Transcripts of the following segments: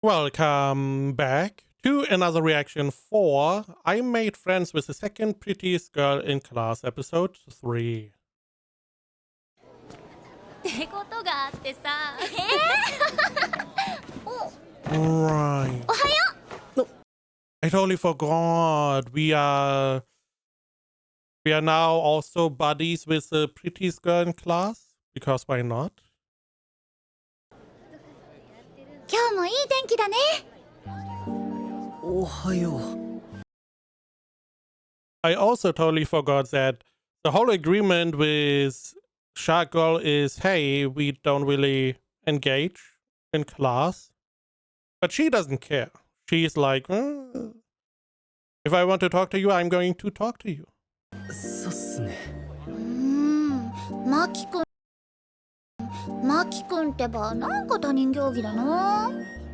Welcome back to another reaction for I Made Friends with the Second Prettiest Girl in Class, episode 3. ってことがあってさ。Right. おはよ I totally forgot. We are now also buddies with the prettiest girl in class. Because why not? う。今日もいい天気だね。おはよう。 I also totally forgot that the whole agreement with Shark Girl is, hey, we don't really engage in class. But she doesn't care. She's like, if I want to talk to you, I'm going to talk to you. そうっすね。マキ君ってばなんか他人行儀だな。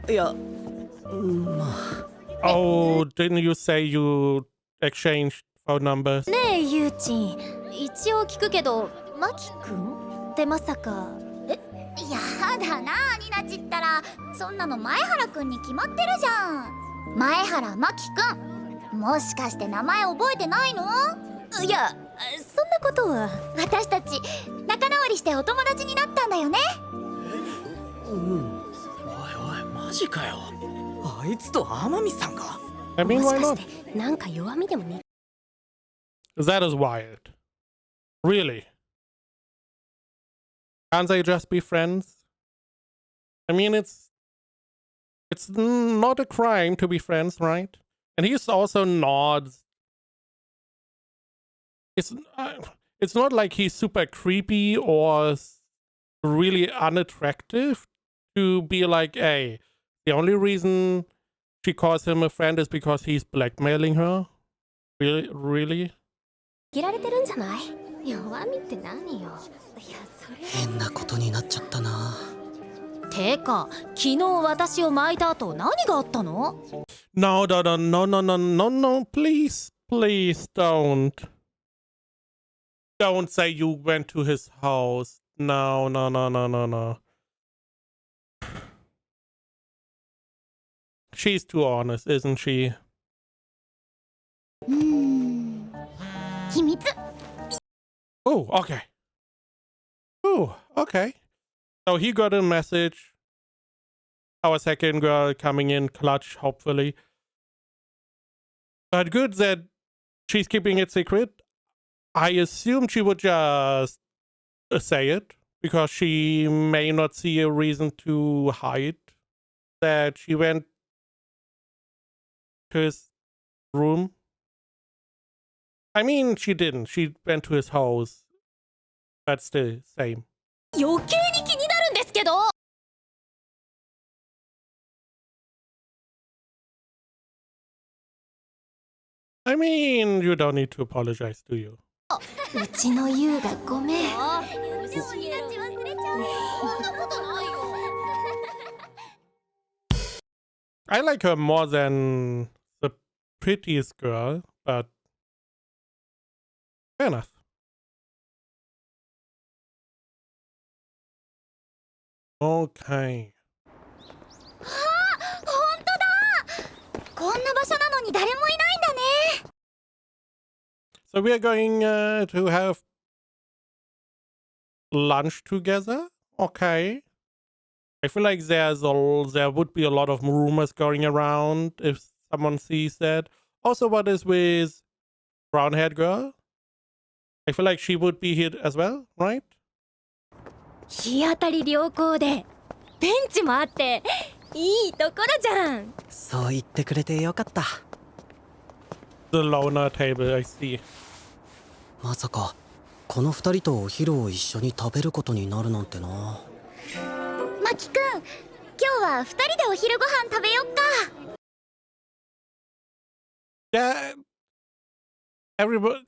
いや、まあ。 Oh, didn't you say you exchanged phone numbers? ねえゆうちん、一応聞くけどマキ君ってまさか。やだなニナチったら、そんなの前原君に決まってるじゃん。前原マキ君、もしかして名前覚えてないの？いや、そんなことは。私たち仲直りしてお友達になったんだよね。おいおい、マジかよ。あいつと天海さんが。 I mean, why not? なんか弱みでもね。That is wild. Really? Can't they just be friends? I mean, it's not a crime to be friends, right? And he's also not. It's not like he's super creepy or really unattractive to be like, hey, the only reason she calls him a friend is because he's blackmailing her. Really? 切られてるんじゃない？弱みって何よ。いや、それ。変なことになっちゃったな。てか、昨日私を巻いた後何があったの？ No, please don't. Don't say you went to his house. No. She's too honest, isn't she? 秘密。 Oh, okay. Oh, okay. So he got a message. Our second girl coming in clutch, hopefully. But good that she's keeping it secret. I assumed she would just say it, because she may not see a reason to hide that she went to his room. I mean, she didn't. She went to his house. That's the same. 余計に気になるんですけど。 I mean, you don't need to apologize, do you? うちの優がごめん。でもニナチ忘れちゃう。そんなことないよ。 I like her more than the prettiest girl, but fair enough. Okay. 本当だ。こんな場所なのに誰もいないんだね。 So we are going to have lunch together. Okay. I feel like there would be a lot of rumors going around if someone sees that. Also, what is with brown-haired girl? I feel like she would be here as well, right? 日当たり良好でベンチもあっていいところじゃん。そう言ってくれてよかった。 The loner table, I see. まさかこの二人とお昼を一緒に食べることになるなんてな。マキ君、今日は二人でお昼ご飯食べよっか。 Yeah, everybody.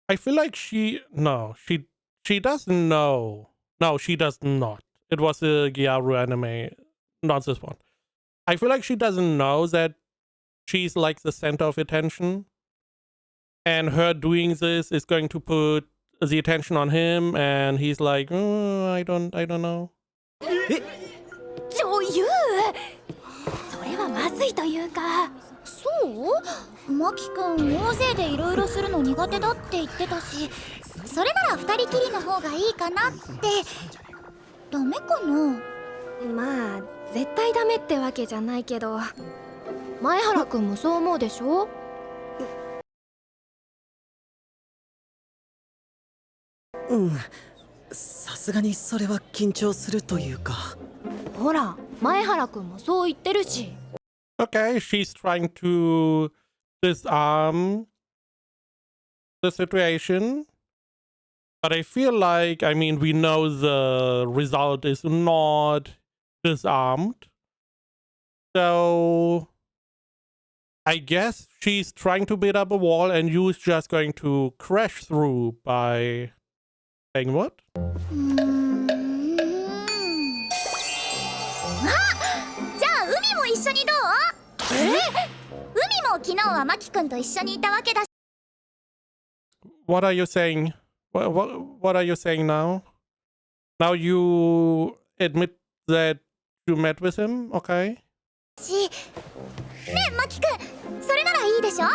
I feel like she doesn't know. No, she does not. It was a Gyaru anime, not this one. I feel like she doesn't know that she's like the center of attention, and her doing this is going to put the attention on him, and he's like, I don't know. 女優。それいというか。そうマキくん大勢でいろいろするの苦手だって言ってたし、それなら二人きりの方がいいかなって。ダメかな。まあ絶対ダメってわけじゃないけど、前原くんもそう思うでしょ。さすがにそれは緊張するというか。ほら前原くんもそう言ってるし。Okay, she's trying to disarm the situation. But I feel like, I mean, we know the result is not disarmed. So I guess she's trying to build up a wall and you's just going to crash through by saying what? じゃあ海も一緒にどう？海も昨日はマキくんと一緒にいたわけだし。 What are you saying? What are you saying now? Now you admit that you met with him? Okay. ねえマキくん、それならいいでしょ。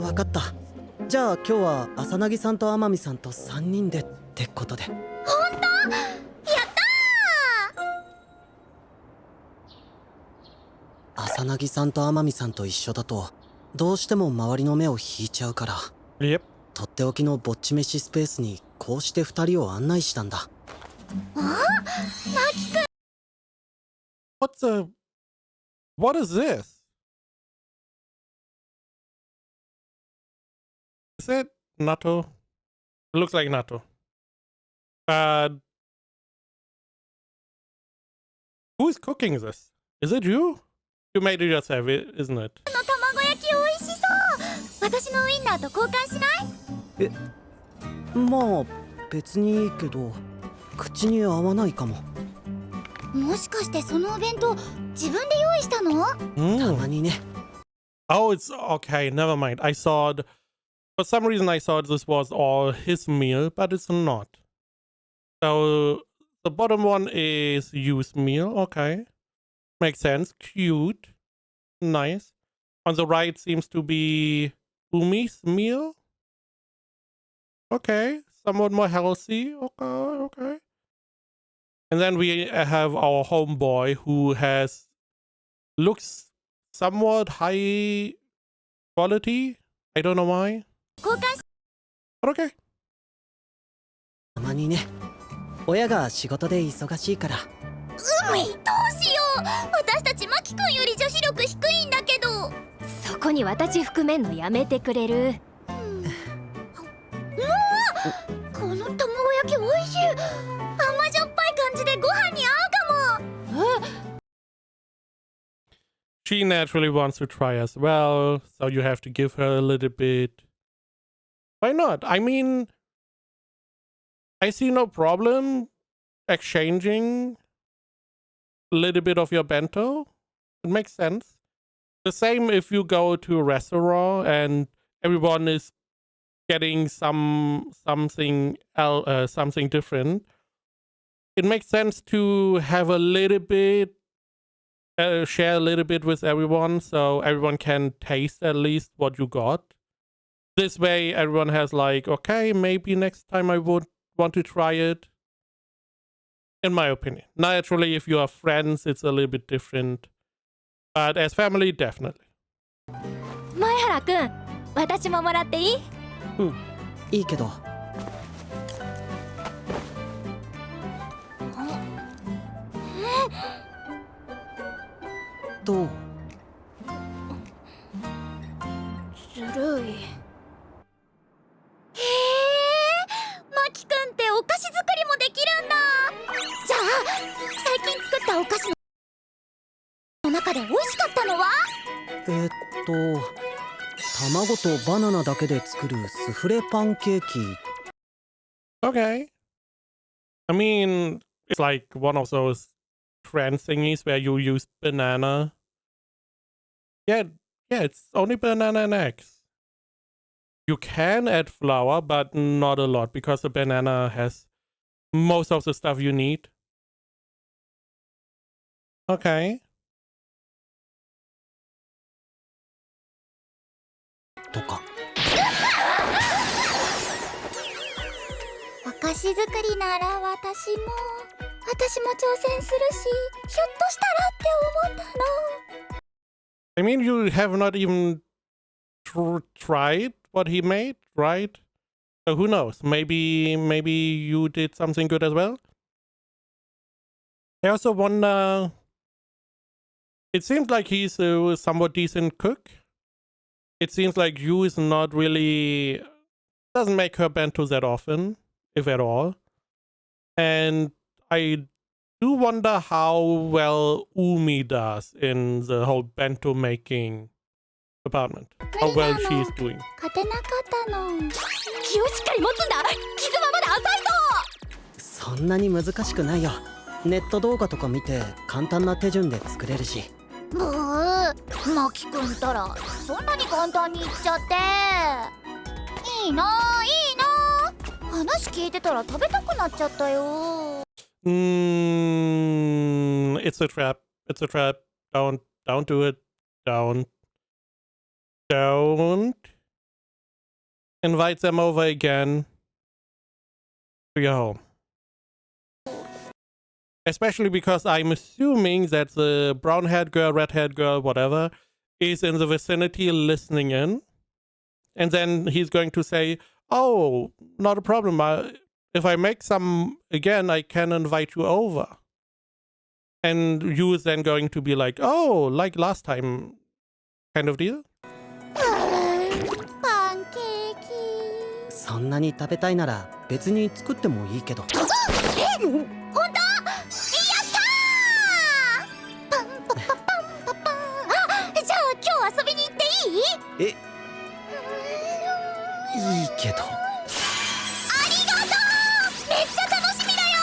わかった。じゃあ今日は浅凪さんと天海さんと3人でってことで。ほんと？やったー。浅凪さんと天海さんと一緒だとどうしても周りの目を引いちゃうから、 Yep. とっておきのぼっち飯スペースにこうして2人を案内したんだ。What is this? Is it natto? It looks like natto. Who is cooking this? Is it you? You made it yourself, isn't it? の卵焼き美味しそう。私のウインナーと交換しない？まあ別にいいけど口に合わないかも。もしかしてそのお弁当自分で用意したの？たまにね。Oh, it's okay. Never mind. For some reason I thought this was all his meal, but it's not. So the bottom one is Yu's meal. Okay. Makes sense. Cute. Nice. On the right seems to be Umi's meal. Okay. Somewhat more healthy. Okay. And then we have our homeboy who looks somewhat high quality. I don't know why. 交換し。 But okay. たまにね。親が仕事で忙しいから。どうしよう。私たちマキくんより女子力低いんだけど。そこに私含めんのやめてくれる？この卵焼き美味しい。甘じょっぱい感じでご飯に合うかも。She naturally wants to try as well, so you have to give her a little bit. Why not? I mean, I see no problem exchanging a little bit of your bento. It makes sense. The same if you go to a restaurant and everyone is getting something different. It makes sense to have a little bit, share a little bit with everyone, so everyone can taste at least what you got. This way, everyone has like, okay, maybe next time I would want to try it. In my opinion, naturally, if you are friends, it's a little bit different. But as family, definitely. 前原くん、私ももらっていい？いいけど。どう？ずるい。マキくんってお菓子作りもできるんだ。じゃあ最近作ったお菓子の中で美味しかったのは？卵とバナナだけで作るスフレパンケーキ。 Okay. I mean, it's like one of those trend thingies where you use banana. Yeah, it's only banana and eggs. You can add flour, but not a lot because the banana has most of the stuff you need. Okay. とか。お菓子作りなら私も挑戦するし、ひょっとしたらって思ったの。 I mean, you have not even tried what he made, right? So who knows? Maybe you did something good as well. I also wonder. It seems like he's a somewhat decent cook. It seems like Yu is not really doesn't make her bento that often, if at all. And I do wonder how well Umi does in the whole bento making department. How well she's doing. 勝てなかったの。気をしっかり持つんだ。傷はまだ浅いぞ。そんなに難しくないよ。ネット動画とか見て簡単な手順で作れるし。ブー、マキくんったらそんなに簡単に言っちゃって。いいなあ、いいなあ。話聞いてたら食べたくなっちゃったよ。It's a trap. It's a trap. Don't do it. Don't invite them over again to your home. Especially because I'm assuming that the brown-haired girl, red-haired girl, whatever, is in the vicinity listening in. And then he's going to say, oh, not a problem. If I make some again, I can invite you over. And you is then going to be like, oh, like last time kind of deal. パンケーキ。そんなに食べたいなら別に作ってもいいけど。え、ほんと？やったー！パンパパパンパパン。あ、じゃあ今日遊びに行っていい？いいけど。ありがとう！めっちゃ楽しみだよ！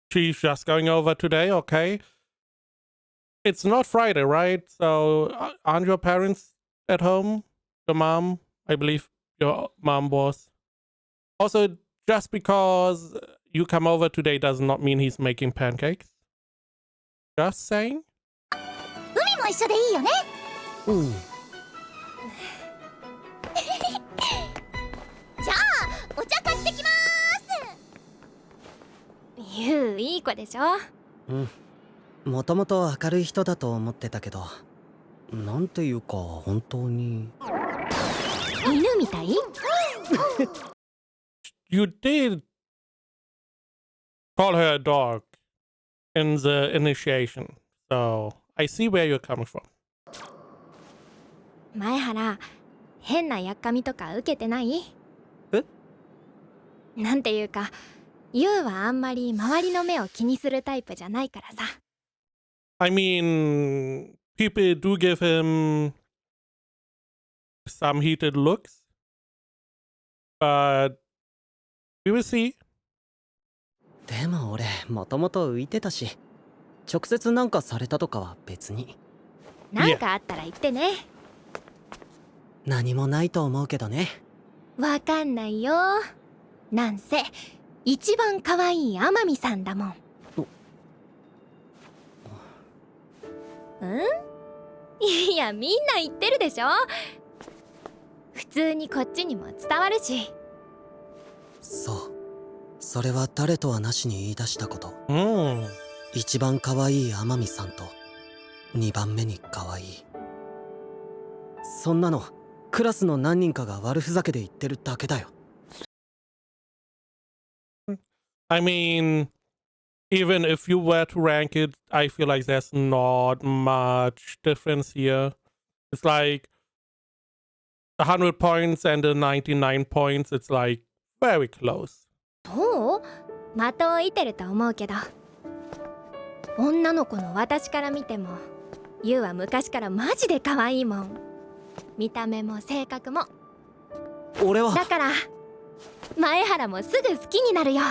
She's just going over today, okay? It's not Friday, right? So aren't your parents at home? Your mom, I believe your mom was. Also, just because you come over today does not mean he's making pancakes. Just saying. 海も一緒でいいよね。うん。じゃあお茶買ってきまーす。ユウいい子でしょ。うん。もともと明るい人だと思ってたけど、なんていうか本当に。犬みたい？ You did call her a dog in the initiation, so I see where you're coming from. 前原、変なやっかみとか受けてない？え？なんていうか、ユウはあんまり周りの目を気にするタイプじゃないからさ。I mean, people do give him some heated looks, but we will see. でも俺もともと浮いてたし、直接なんかされたとかは別に。なんかあったら言ってね。何もないと思うけどね。わかんないよ。なんせ一番可愛い天海さんだもん。いや、みんな言ってるでしょ。普通にこっちにも伝わるし。そう、それは誰とはなしに言い出したこと。Mm. 一番可愛い天海さんと二番目に可愛い。そんなのクラスの何人かが悪ふざけで言ってるだけだよ。I mean, even if you were to rank it, I feel like there's not much difference here. It's like 100 points and 99 points. It's like very close. そう？的を射てると思うけど、女の子の私から見てもユウは昔からマジで可愛いもん。見た目も性格も。俺はだから前原もすぐ好きになるよ。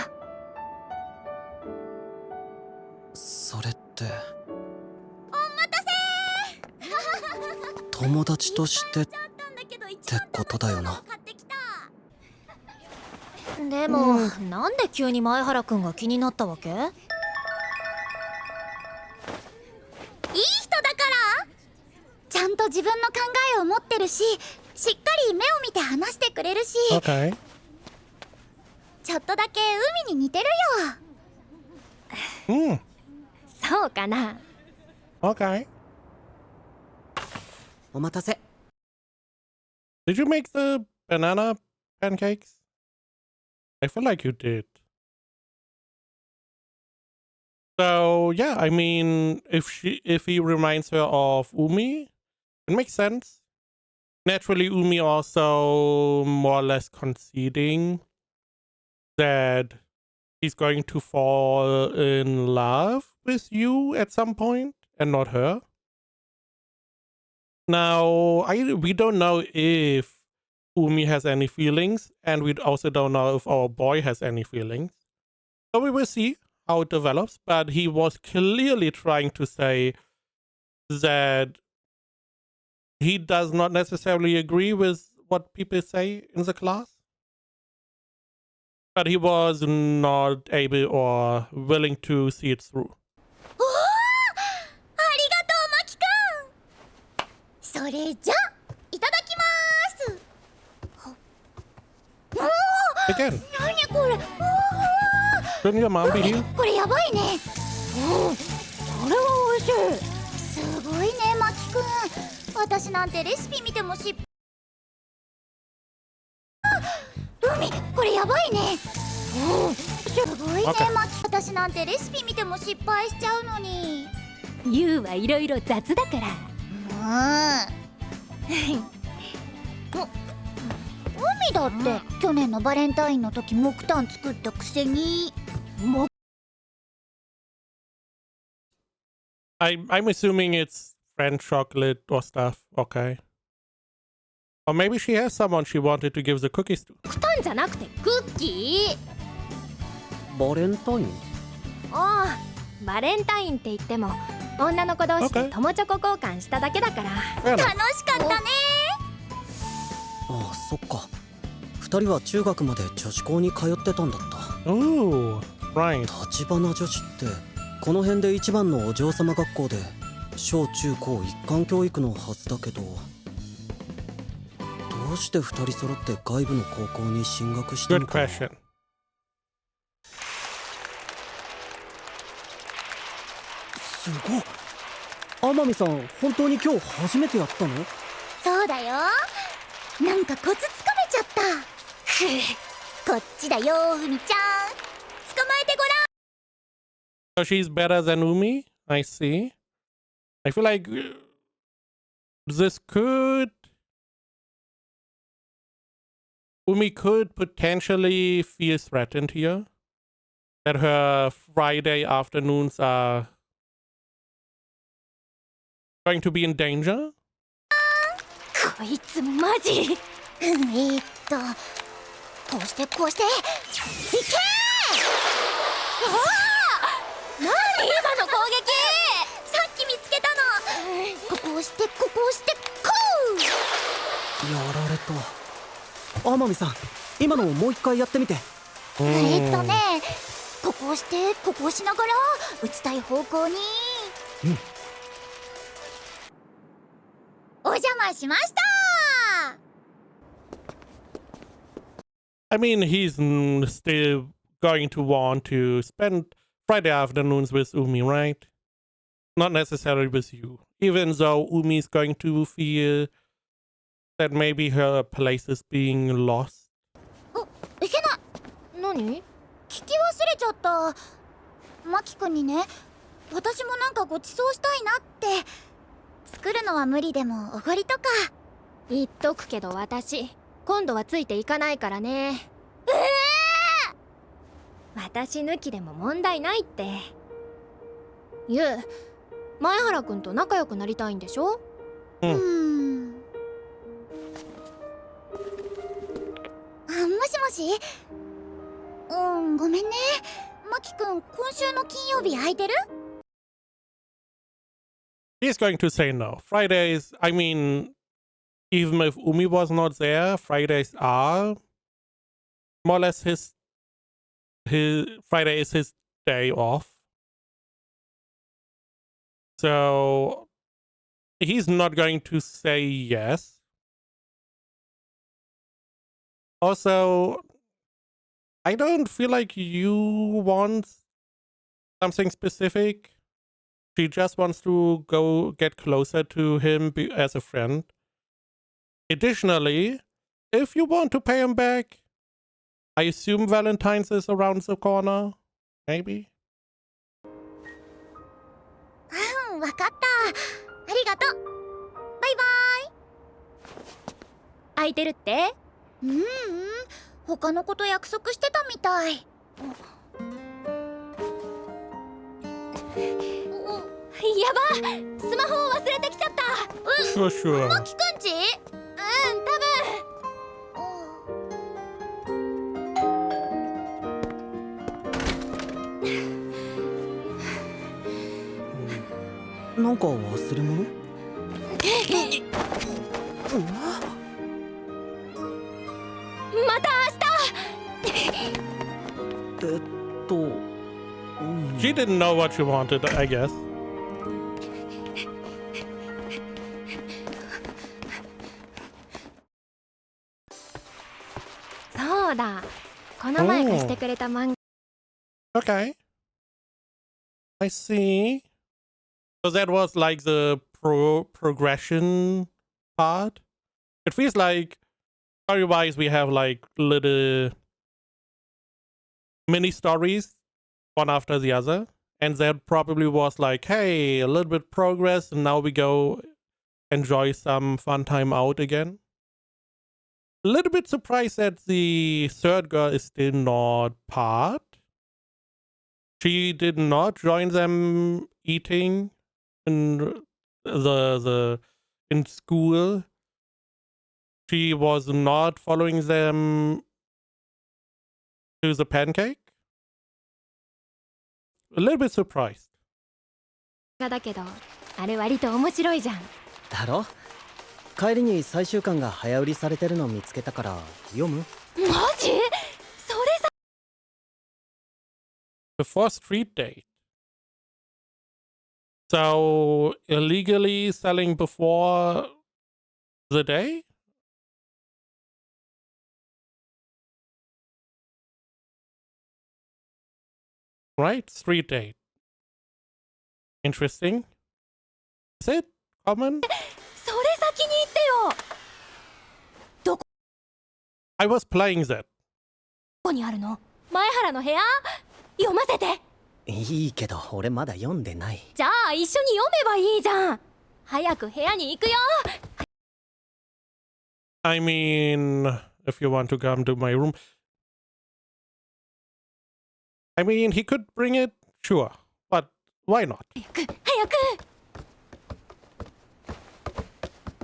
それってお待たせ友達としてってちゃったんだけど、ことだよな。買ってきた。でも、なんで急に前原くんが気になったわけ？いい人だから。ちゃんと自分の考えを持ってるし、しっかり目を見て話してくれるし、Okay. ちょっとだけ海に似てるよ。Hmm. そうかな。 Okay. お待たせ。 Did you make the banana pancakes? I feel like you did. So yeah, I mean, if he reminds her of Umi, it makes sense. Naturally, Umi also more or less conceding that he's going to fall in love with you at some point and not her. Now, we don't know if Umi has any feelings, and we also don't know if our boy has any feelings. So we will see how it develops, but he was clearly trying to say that he does not necessarily agree with what people say in the class. But he was not able or willing to see it through. おお、ありがとう、マキくん。それじゃ、いただきます。おお、 Again, なにこれ。おお、 shouldn't your mom be here? これやばいね。うん、それは美味しい。すごいね、マキくん。私なんてレシピ見ても失敗。海、これやばいね。うん、すごいね、 Okay. マキ。私なんてレシピ見ても失敗しちゃうのに。ユウはいろいろ雑だから。海だって去年のバレンタインの時木炭作ったくせに。I'm assuming it's French chocolate or stuff. Okay. Or maybe she has someone she wanted to give the cookies to. 木炭じゃなくてクッキー。バレンタイン？ああ、バレンタインって言っても女の子同士で Okay. 友チョコ交換しただけだから。 Fair 楽 enough. しかったね。ああ、そっか。二人は中学まで女子校に通ってたんだった。 Ooh, right. 立花女子ってこの辺で一番のお嬢様学校で小中高一貫教育のはずだけど、どうして二人揃って外部の高校に進学したの Good かな。 question. すごっ。天海さん、本当に今日初めてやったの？そうだよ。なんかコツつかめちゃった。こっちだよ、海ちゃん。捕まえてごらん。 So she's better than Umi? I see. I feel like this could... Umi could potentially feel threatened here. That her Friday afternoons are going to be in danger. こいつマジ。こうしてこうして。いけー。何今の攻撃。さっき見つけたの。ここをしてここをしてこう。やられた。天海さん、今のをもう一回やってみて。ここをしてここをしながら打ちたい方向に。お邪魔しました。 I mean, he's still going to want to spend Friday afternoons with Umi, right? Not necessarily with you. Even though Umi is going to feel that maybe her place is being lost. いけない。何？聞き忘れちゃった。マキ君にね、私もなんかご馳走したいなって。作るのは無理でもおごりとか。言っとくけど私今度はついていかないからね。私抜きでも問題ないって。ゆう、前原くんと仲良くなりたいんでしょ？もしもし。ごめんね。マキ君、今週の金曜日空いてる？ He's going to say no. Fridays, I mean, even if Umi was not there, Fridays are more or less his Friday is his day off. So he's not going to say yes. Also, I don't feel like you want something specific. She just wants to go get closer to him as a friend. Additionally, if you want to pay him back, I assume Valentine's is around the corner. Maybe? うん、わかった。ありがとう。バイバ空いてるって？イ。他の子と約束してたみたい。やば！スマホを忘れてきちゃった。Sure, sure. マキくんち？なんか忘れ物？またShe didn't know what she wanted, I guess. そうだ。この前貸してくれた漫画。Okay. I see. So that was like the progression part. It feels like story-wise we have like little mini stories, one after the other. And that probably was like, hey, a little bit progress, and now we go enjoy some fun time out again. A little bit surprised that the third girl is still not part. She did not join them eating in in school. She was not following them to the pancake. A little bit surprised. だけど、あれ割と面白いじゃん。だろ？帰りに最終巻が早売りされてるの見つけたから読む？マジ？それさ。Before street date. So illegally selling before the day? Right? Street date. Interesting. Is it common? それ先に言ってよ。どこ I was playing that. にあるの？前原の部屋？読ませて。いいけど俺まだ読んでない。じゃあ一緒に読めばいいじゃん。早く部屋に行くよ。I mean, if you want to come to my room. I mean, he could bring it, sure. But why not? 早く。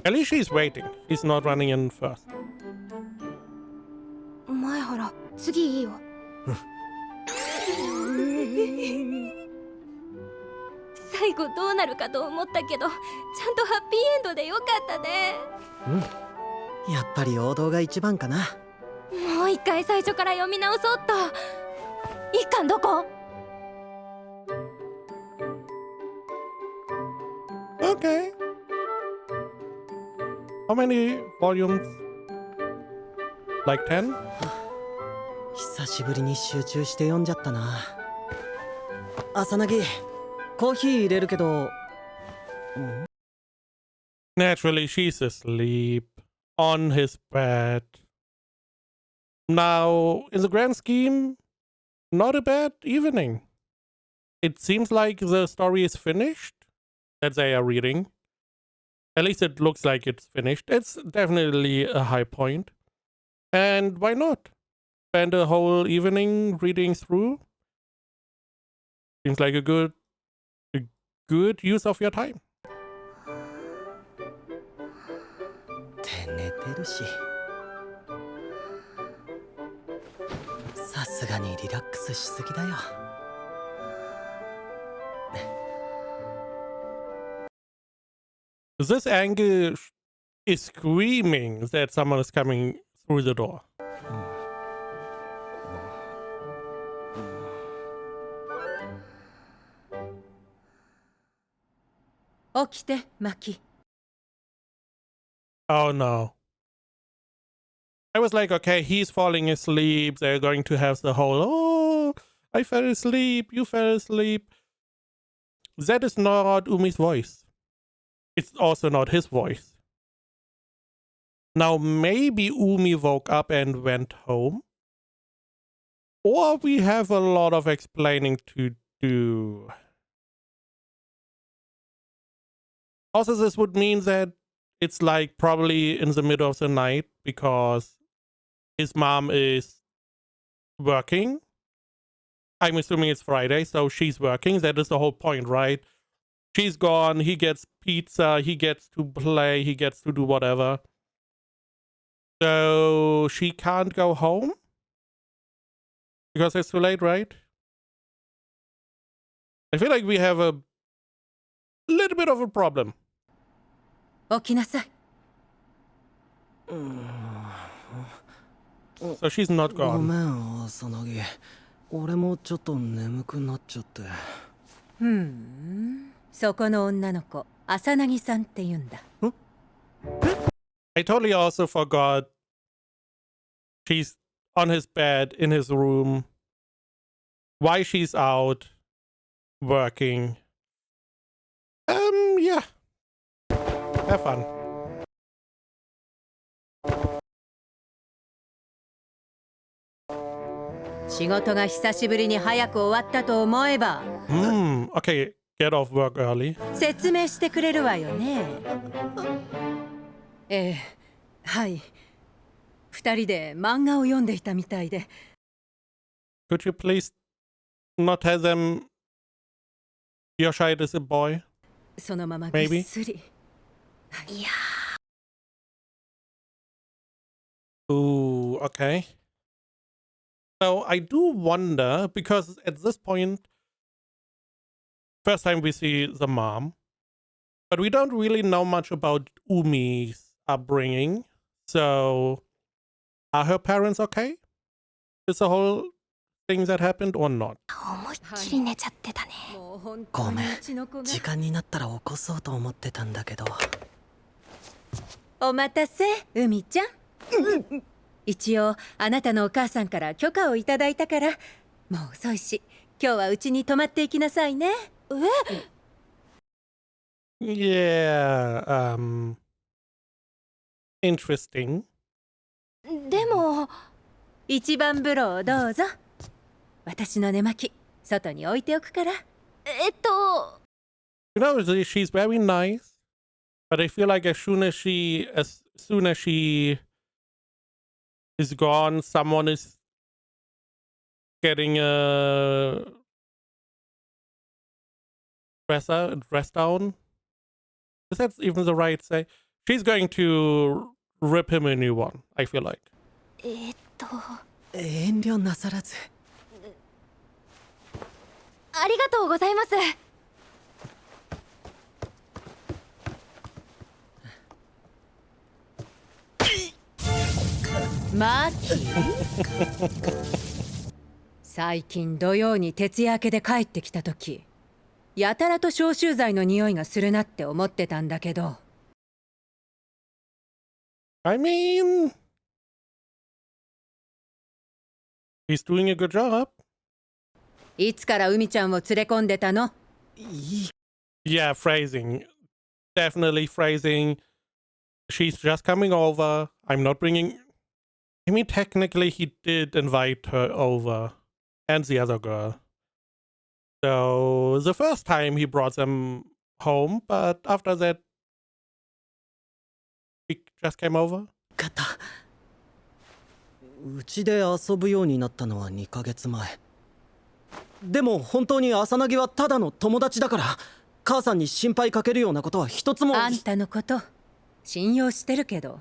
At least she's waiting. She's not running in first. 前原、次いいよ。最後どうなるかと思ったけど、ちゃんとハッピーエンドでよかったね。やっぱり王道が一番かな。もう一回最初から読み直そうっと。一巻どこ？ Okay. How many volumes? Like 10? 久しぶりに集中して読んじゃったな。朝なぎ、コーヒー入れるけど。Naturally, she's asleep on his bed. Now, in the grand scheme, not a bad evening. It seems like the story is finished that they are reading. At least it looks like it's finished. It's definitely a high point. And why not? Spend a whole evening reading through. Seems like a good use of your time. って寝てるし。さすがにリラックスしすぎだよ。This angle is screaming that someone is coming through the door. 起きて、マキ。Oh no. I was like, okay, he's falling asleep. They're going to have the whole, oh, I fell asleep. You fell asleep. That is not Umi's voice. It's also not his voice. Now, maybe Umi woke up and went home. Or we have a lot of explaining to do. Also, this would mean that it's like probably in the middle of the night because his mom is working. I'm assuming it's Friday, so she's working. That is the whole point, right? She's gone. He gets pizza. He gets to play. He gets to do whatever. So she can't go home because it's too late, right? I feel like we have a little bit of a problem. 起きなさい。So she's not ご gone. めん朝凪俺もちょっと眠くなっちゃってそこの女の子、浅凪さんって言うんだ。I totally also forgot she's on his bed in his room. Why she's out working. Yeah. Have fun. 仕事が久しぶりに早く終わったと思えば、Okay, get off work early. 説明してくれるわよね。はい。二人で漫画を読んでいたみたいで。Could you please not tell them Yoshide is a boy? そのままぐっすり。いや Ooh, okay. So I do wonder, because at this point, first time we see the mom, but we don't really know much about Umi's upbringing. So are her parents okay with the whole thing that happened or not? 思いっきり寝ちゃってたね。もう本当にごめんうちの子が。時間になったら起こそうと思ってたんだけどお待たせ、海ちゃん。一応あなたのお母さんから許可をいただいたからもう遅いし今日はうちに泊まっていきなさいね。Yeah, interesting. でも一番風呂をどうぞ。私の寝巻き外に置いておくから。You know, she's very nice, but I feel like as soon as she is gone, someone is getting a dress down. Is that even the right say? She's going to rip him a new one, I feel like. 遠慮なさらずありがとうございます。マーキー最近土曜に徹夜明けで帰ってきた時やたらと消臭剤の匂いがするなって思ってたんだけど。 I mean, he's doing a good job. いつから海ちゃんを連れ込んでたの？いい Yeah, phrasing. Definitely phrasing. She's just coming over. I'm not bringing... I mean, technically he did invite her over. And the other girl. So, the first time he brought them home, but after that, he just came over. 方うちで遊ぶようになったのは2ヶ月前でも本当に浅凪はただの友達だから母さんに心配かけるようなことは一つもあんたのこと信用してるけど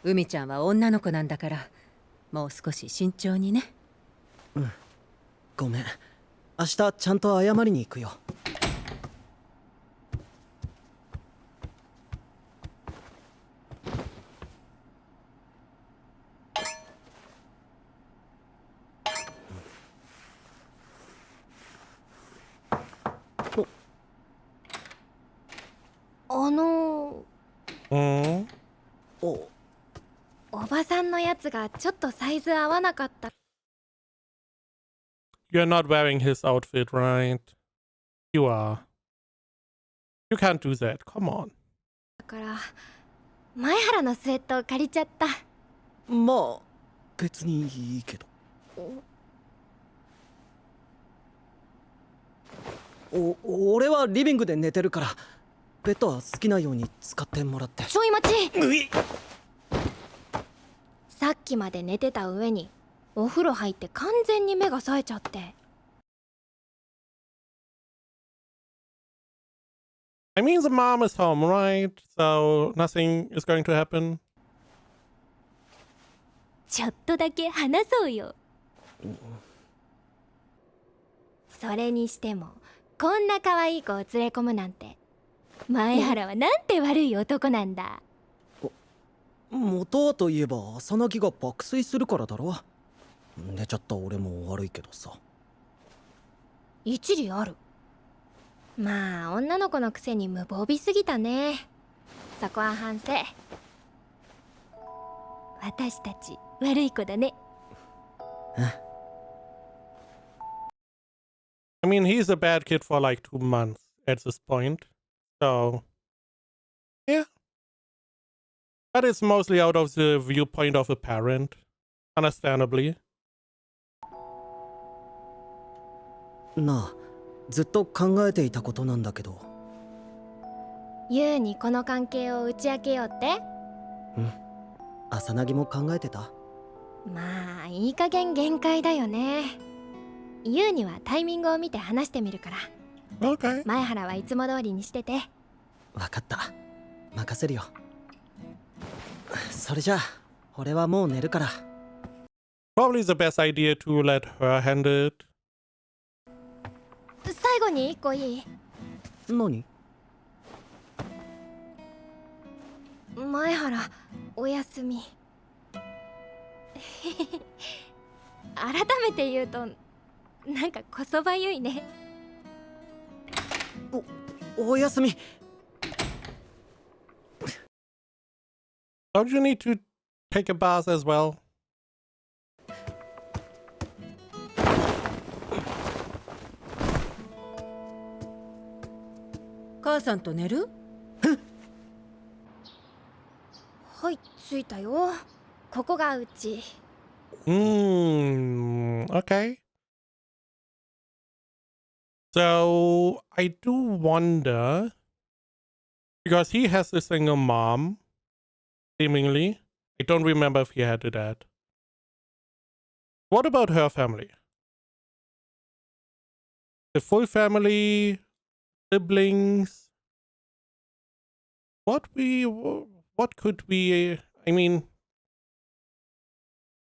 海ちゃんは女の子なんだからもう少し慎重にね。ごめん明日ちゃんと謝りに行くよツがちょっとサイズ合わなかった。 You're not wearing his outfit, right? You are. You can't do that. Come on. だから前原のスウェットを借りちゃった。まあ別にいいけど。俺はリビングで寝てるからベッドは好きなように使ってもらって。ちょい待ち。ういさっきまで寝てた上にお風呂入って完全に目が冴えちゃって。I mean, the mom is home, right? So nothing is going to happen. ちょっとだけ話そうよ。それにしてもこんな可愛い子を連れ込むなんて、前原はなんて悪い男なんだ。元はといえば浅葱が爆睡するからだろ。寝ちゃった俺も悪いけどさ。一理ある。まあ女の子のくせに無防備すぎたね。そこは反省。私たち悪い子だね。I mean, he's a bad kid for like 2 months at this point. So, yeah. But it's mostly out of the viewpoint of a parent. Understandably. なあ、ずっと考えていたことなんだけど。ユウにこの関係を打ち明けようって？うん。浅葱も考えてた。まあいい加減限界だよね。ユウにはタイミングを見て話してみるから。Okay. 前原はいつも通りにしてて。わかった。任せるよ。それじゃあ、俺はもう寝るから。Probably the best idea to let her handle it. 最後に一個いい？何？前原、おやすみ。改めて言うとなんかこそばゆいね。おやすみ。Don't you need to take a bath as well? 母さんと寝る？はい、着いたよ。ここがうち。Okay. So, I do wonder, because he has a single mom, seemingly. I don't remember if he had a dad. What about her family? The full family, siblings. What could we, I mean,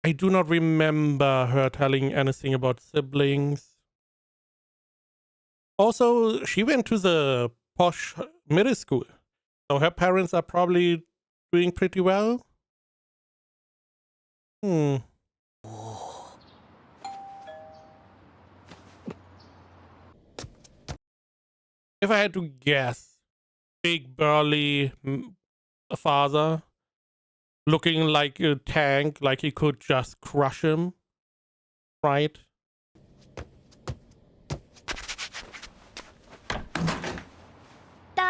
I do not remember her telling anything about siblings. Also, she went to the posh middle school, so her parents are probably doing pretty well. If I had to guess, big burly father, looking like a tank, like he could just crush him, right? た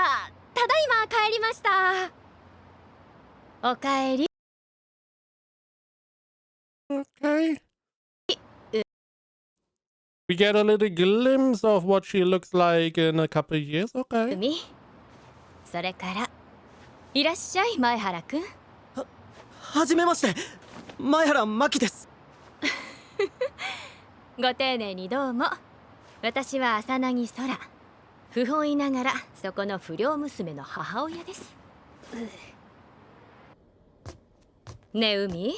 だいま帰りました。おかえり。Okay. We get a little glimpse of what she looks like in a couple of years. Okay. 海。それからいらっしゃい前原くん。はじめまして。前原真希です。ご丁寧にどうも。私は浅葱空。不本意ながらそこの不良娘の母親です。ねえ海、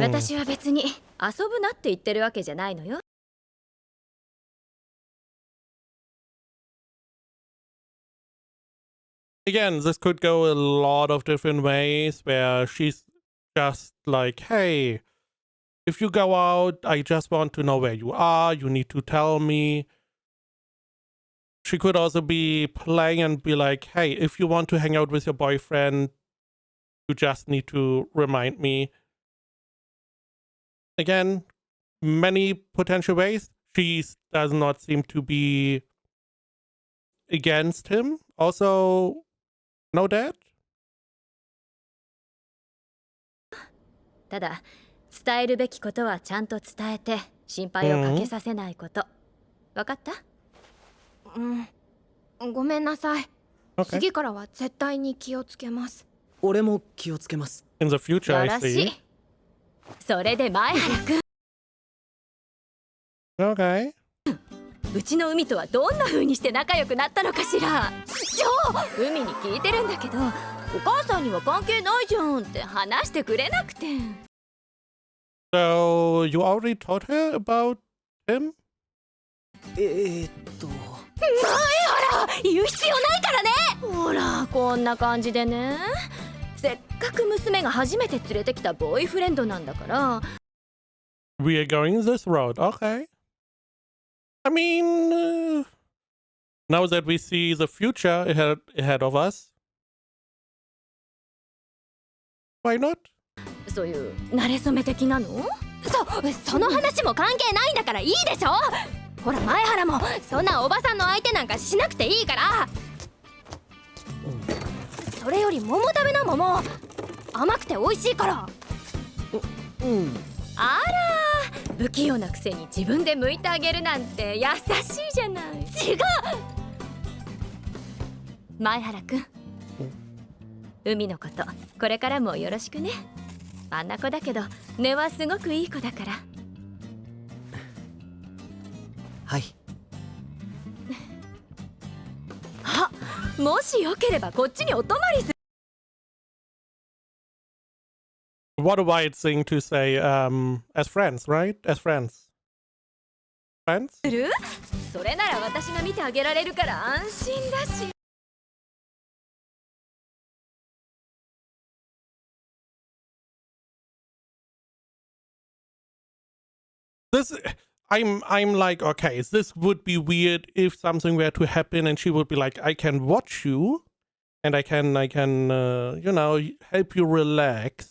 私は別に遊ぶなって言ってるわけじゃないのよ。Again, this could go a lot of different ways where she's just like, hey, if you go out, I just want to know where you are. You need to tell me. She could also be playing and be like, hey, if you want to hang out with your boyfriend, you just need to remind me. again, many potential ways. She does not seem to be against him. Also, no dad. ただ伝えるべきことはちゃんと伝えて心配をかけさせないこと。わかった？ごめんなさい。 Okay. 次からは絶対に気をつけます。俺も気をつけます。 In the future, よ I ろし see. い。それで前原くん、 Okay. うちの海とはどんな風にして仲良くなったのかしら。海に聞いてるんだけど、お母さんには関係ないじゃんって話してくれなくて。 So you already told her about him? 言う必要ないからね。ほらこんな感じでね、せっかく娘が初めて連れてきたボーイフレンドなんだから。 We are going this road. Okay. I mean, now that we see the future ahead of us, why not? そういう馴れ初め的なの？その話も関係ないんだからいいでしょ。ほら前原もそんなおばさんの相手なんかしなくていいから。それより桃食べな桃、甘くて美味しいから。あら不器用なくせに自分で剥いてあげるなんて優しいじゃない。違う、前原くん、海のことこれからもよろしくね。あんな子だけど根はすごくいい子だから。はい。あ、もしよければこっちにお泊まりする。 What a wild thing to say, as friends, right? As friends. Friends? それなら私が見てあげられるから安心だし。 This, I'm like, okay, this would be weird if something were to happen and she would be like, I can watch you and I can, you know, help you relax.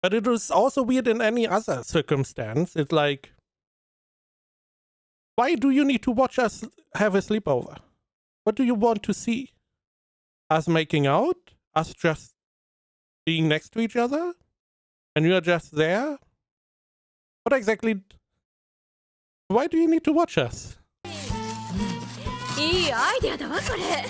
But it was also weird in any other circumstance. It's like, why do you need to watch us have a sleepover? What do you want to see? Us making out? Us just being next to each other? And you're just there? What exactly? Why do you need to watch us? いいアイデアだわこれ。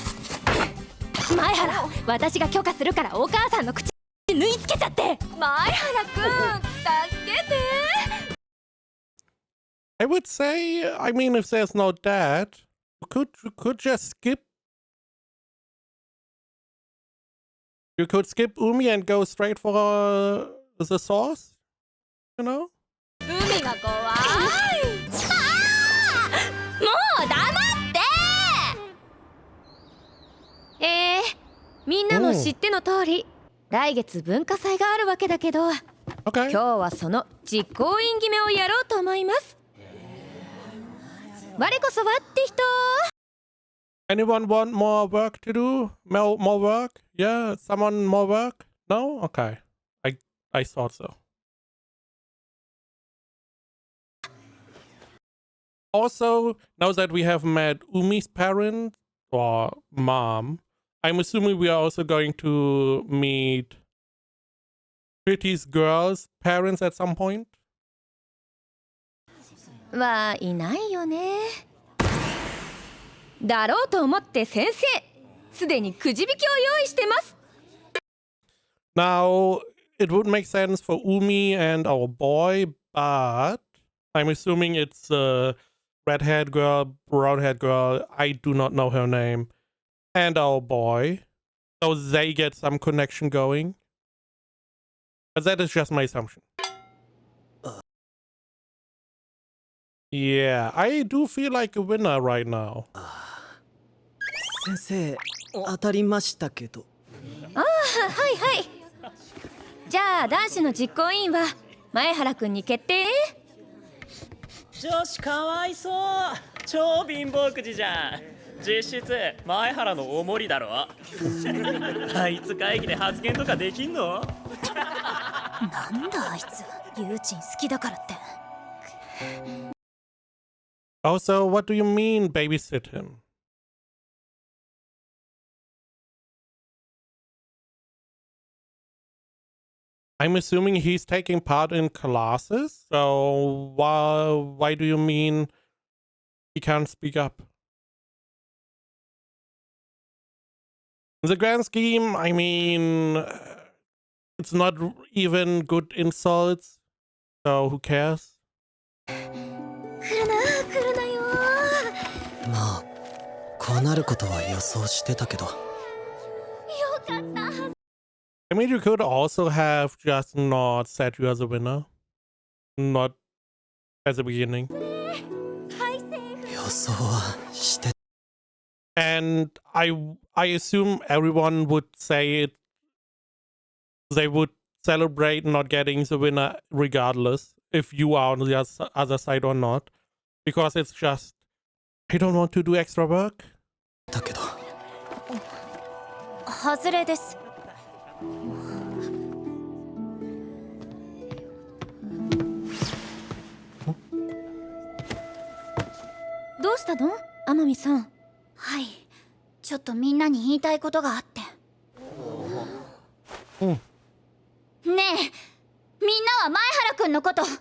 前原、私が許可するからお母さんの口縫い付けちゃって。前原くん、助けて。 I would say, I mean, if there's no dad, you could just skip. You could skip Umi and go straight for the source, you know? 海が怖い。もう黙って。みんなも知っての通り、来月文化祭があるわけだけど、 Okay. 今日はその実行委員決めをやろうと思います。我こそはって人。 Anyone want more work to do? More work? Yeah, someone more work? No? Okay. I thought so. Also, now that we have met Umi's parent or mom, I'm assuming we are also going to meet Prettiest girl's parents at some point. はいないよね。だろうと思って先生、すでにくじ引きを用意してます。 Now, it would make sense for Umi and our boy, but I'm assuming it's a red-haired girl, brown-haired girl, I do not know her name, and our boy. So they get some connection going. But that is just my assumption. Yeah, I do feel like a winner right now. 先生、当たりましたけど。はいはい。じゃあ男子の実行委員は前原くんに決定。女子かわいそう。超貧乏くじじゃん。実質前原のおもりだろ。あいつ会議で発言とかできんの？なんだあいつ、ユーチン好きだからって。 Also, what do you mean babysit him? I'm assuming he's taking part in classes, so why do you mean he can't speak up? In the grand scheme, I mean, it's not even good insults, so who cares? 来るな来るなよ。まあこうなることは予想してたけど。よかった。 I mean, you could also have just not said you as a winner. Not at the beginning. 予想はして。 And I assume everyone would say it. They would celebrate not getting the winner regardless if you are on the other side or not. Because it's just, I don't want to do extra work. だけど。外れです。どうしたの、天海さん。はい、ちょっとみんなに言いたいことがあって。ねえ、みんなは前原くんのこと嫌い。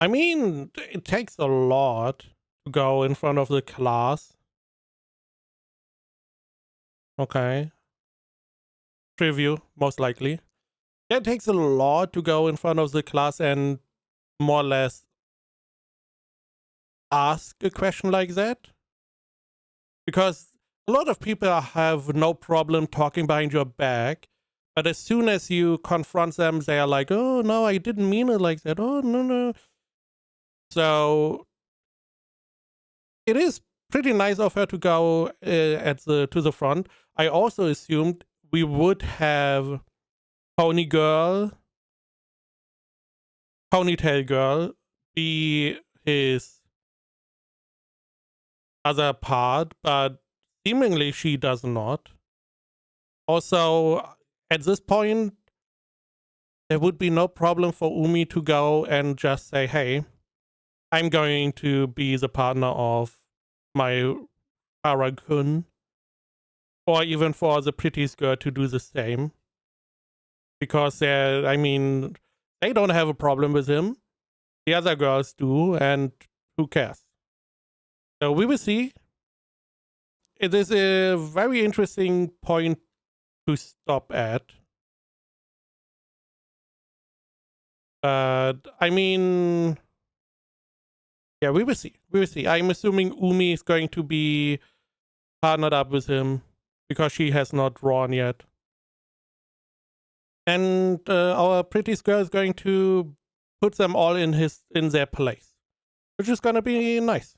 I mean, it takes a lot to go in front of the class. Okay. Preview, most likely. Yeah, it takes a lot to go in front of the class and more or less ask a question like that. Because a lot of people have no problem talking behind your back, but as soon as you confront them, they are like, oh, no, I didn't mean it like that. Oh, no. So it is pretty nice of her to go to the front. I also assumed we would have Ponytail Girl be his other part, but seemingly she does not. Also, at this point, there would be no problem for Umi to go and just say, hey, I'm going to be the partner of my Harakun. Or even for the Prettiest girl to do the same. Because I mean, they don't have a problem with him. The other girls do, and who cares? So we will see. It is a very interesting point to stop at. But I mean, yeah, we will see. We will see. I'm assuming Umi is going to be partnered up with him because she has not drawn yet. And our Prettiest girl is going to put them all in their place, which is going to be nice.